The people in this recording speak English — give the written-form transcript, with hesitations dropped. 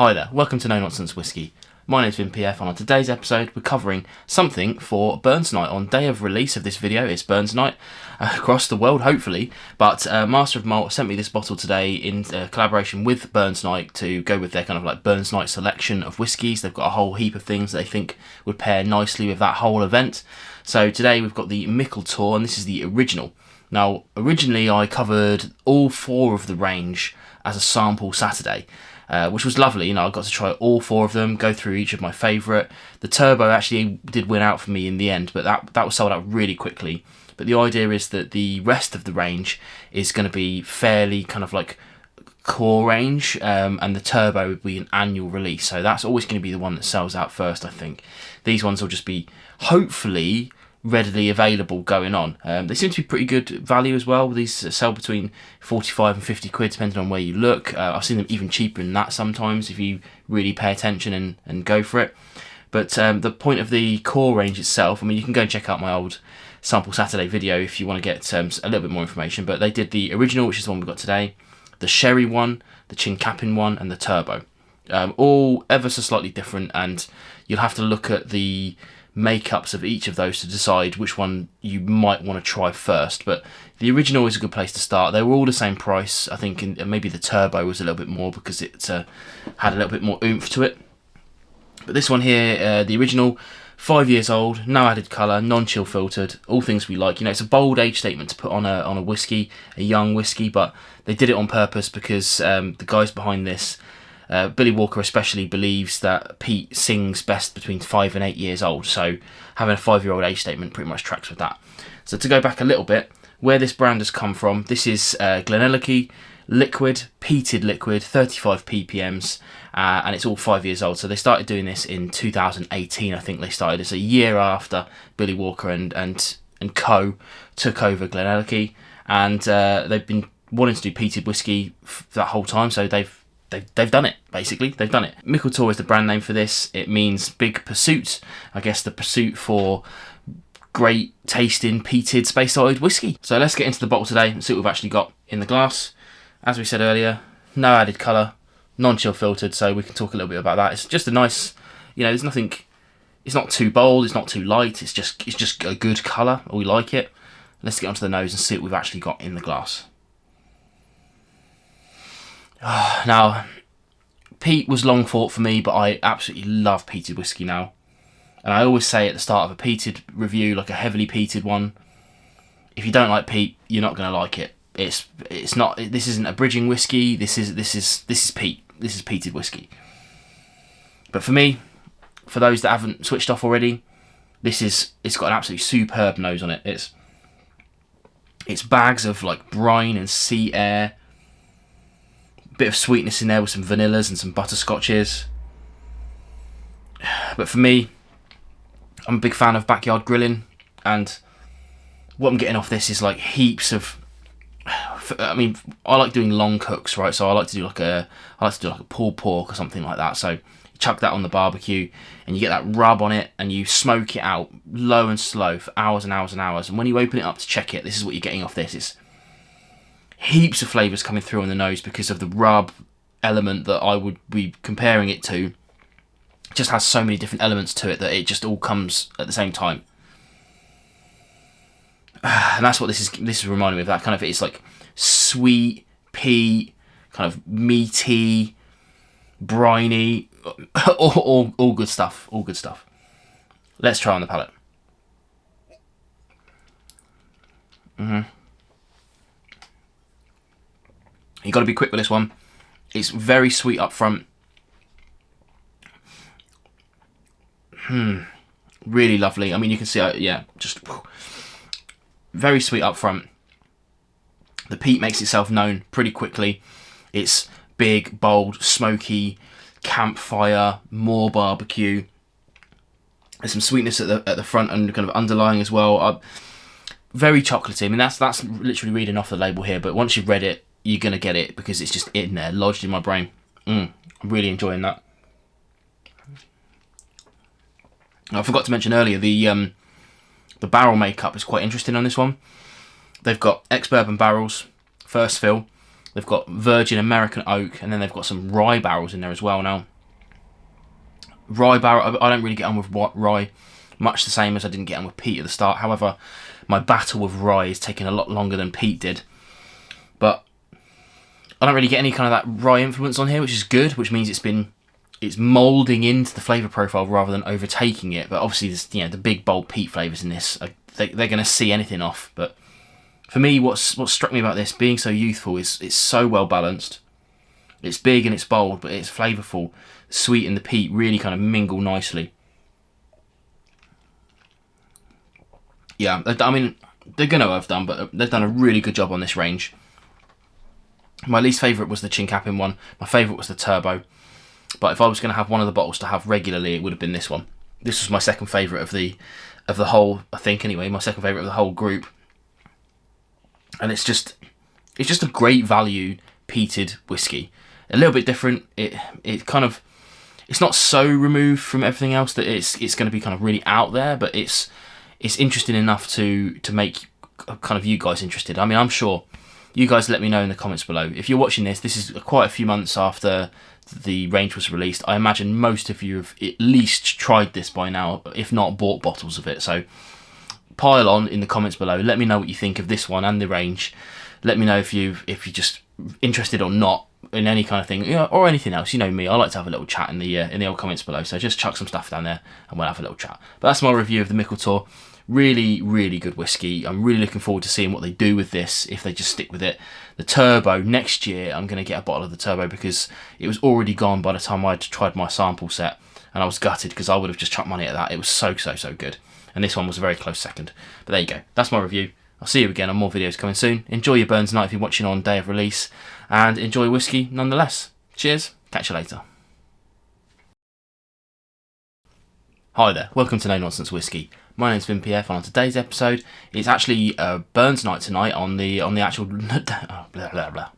Hi there, welcome to No Nonsense Whiskey. My name's Vin PF, and on today's episode we're covering something for Burns Night. On day of release of this video, it's Burns Night across the world, hopefully, but Master of Malt sent me this bottle today in collaboration with Burns Night to go with their kind of like Burns Night selection of whiskies. They've got a whole heap of things they think would pair nicely with that whole event. So today we've got the Meikle Tòir, and this is the original. Now, originally I covered all four of the range as a sample Saturday, which was lovely. You know, I got to try all four of them, go through each of my favourite. The Turbo actually did win out for me in the end, but that was sold out really quickly. But the idea is that the rest of the range is going to be fairly kind of like core range, and the Turbo would be an annual release. So that's always going to be the one that sells out first, I think. These ones will just be, hopefully, readily available going on. They seem to be pretty good value as well. These sell between 45 and 50 quid depending on where you look. I've seen them even cheaper than that sometimes if you really pay attention and go for it. But the point of the core range itself, I mean, you can go and check out my old Sample Saturday video if you want to get a little bit more information, but they did the original, which is the one we've got today, the Sherry one, the Chin Capping one, and the Turbo. All ever so slightly different, and you'll have to look at the makeups of each of those to decide which one you might want to try first. But the original is a good place to start. They were all the same price, I think, and maybe the Turbo was a little bit more because it had a little bit more oomph to it. But this one here, the original, 5 years old, no added colour, non-chill filtered, all things we like. You know, it's a bold age statement to put on a whiskey, a young whiskey, but they did it on purpose because the guys behind this, Billy Walker especially, believes that peat sings best between 5 and 8 years old, so having a 5-year-old age statement pretty much tracks with that. So to go back a little bit, where this brand has come from, this is Glenelg liquid, peated liquid, 35 ppms, and it's all 5 years old. So they started doing this in 2018, I think they started. It's a year after Billy Walker and co took over Glenelg, and they've been wanting to do peated whiskey that whole time, so they've done it, basically. They've done it. Meikle Tòir is the brand name for this. It means big pursuit. I guess the pursuit for great tasting peated space-sided whiskey. So let's get into the bottle today and see what we've actually got in the glass. As we said earlier, no added colour, non-chill filtered, so we can talk a little bit about that. It's just a nice, you know, there's nothing, it's not too bold, it's not too light, it's just a good colour, we like it. Let's get onto the nose and see what we've actually got in the glass. Now, peat was long fought for me, but I absolutely love peated whiskey now. And I always say at the start of a peated review, like a heavily peated one, if you don't like peat, you're not going to like it. It's not. This isn't a bridging whiskey. This is peat. This is peated whiskey. But for me, for those that haven't switched off already, it's got an absolutely superb nose on it. It's bags of like brine and sea air. Bit of sweetness in there with some vanillas and some butterscotches. But for me, I'm a big fan of backyard grilling, and what I'm getting off this is like heaps of, I mean, I like doing long cooks, right? So I like to do like a pulled pork or something like that. So you chuck that on the barbecue and you get that rub on it and you smoke it out low and slow for hours and hours and hours. And when you open it up to check it, this is what you're getting off this. It's heaps of flavours coming through on the nose because of the rub element that I would be comparing it to. It just has so many different elements to it that it just all comes at the same time. And that's what this is reminding me of, that kind of, it's like sweet, peat, kind of meaty, briny, all good stuff, all good stuff. Let's try on the palate. You got to be quick with this one. It's very sweet up front. Really lovely. I mean, you can see, yeah, just very sweet up front. The peat makes itself known pretty quickly. It's big, bold, smoky, campfire, more barbecue. There's some sweetness at the front and kind of underlying as well. Very chocolatey. I mean, that's literally reading off the label here, but once you've read it, you're going to get it because it's just in there, lodged in my brain. I'm really enjoying that. I forgot to mention earlier, the barrel makeup is quite interesting on this one. They've got ex-bourbon barrels, first fill. They've got virgin American oak, and then they've got some rye barrels in there as well. Now, rye barrel. I don't really get on with rye, much the same as I didn't get on with peat at the start. However, my battle with rye is taking a lot longer than peat did. But I don't really get any kind of that rye influence on here, which is good, which means it's moulding into the flavour profile rather than overtaking it. But obviously, there's, the big bold peat flavours in this, they're going to see anything off. But for me, what struck me about this being so youthful is it's so well balanced. It's big and it's bold, but it's flavourful. Sweet and the peat really kind of mingle nicely. Yeah, I mean, they're going to have done, but they've done a really good job on this range. My least favourite was the chin capping one. My favourite was the turbo. But if I was going to have one of the bottles to have regularly, it would have been this one. This was my second favourite of the whole, I think anyway, my second favourite of the whole group. And it's just a great value peated whiskey. A little bit different. It kind of, it's not so removed from everything else that it's going to be kind of really out there, but it's interesting enough to make kind of you guys interested. I mean, I'm sure you guys let me know in the comments below. If you're watching this is quite a few months after the range was released. I imagine most of you have at least tried this by now, if not bought bottles of it. So pile on in the comments below. Let me know what you think of this one and the range. Let me know if you're just interested or not in any kind of thing, or anything else. You know me, I like to have a little chat in the old comments below. So just chuck some stuff down there and we'll have a little chat. But that's my review of the Meikle Tòir. Really, really good whiskey. I'm really looking forward to seeing what they do with this, if they just stick with it. The turbo, next year I'm going to get a bottle of the turbo because it was already gone by the time I'd tried my sample set, and I was gutted because I would have just chucked money at that. It was so good. And this one was a very close second. But there you go. That's my review. I'll see you again on more videos coming soon. Enjoy your Burns night if you're watching on day of release, and enjoy whiskey nonetheless. Cheers. Catch you later. Hi there, welcome to No Nonsense Whiskey. My name's PF, and on today's episode, it's actually Burns night tonight on the actual blah blah blah.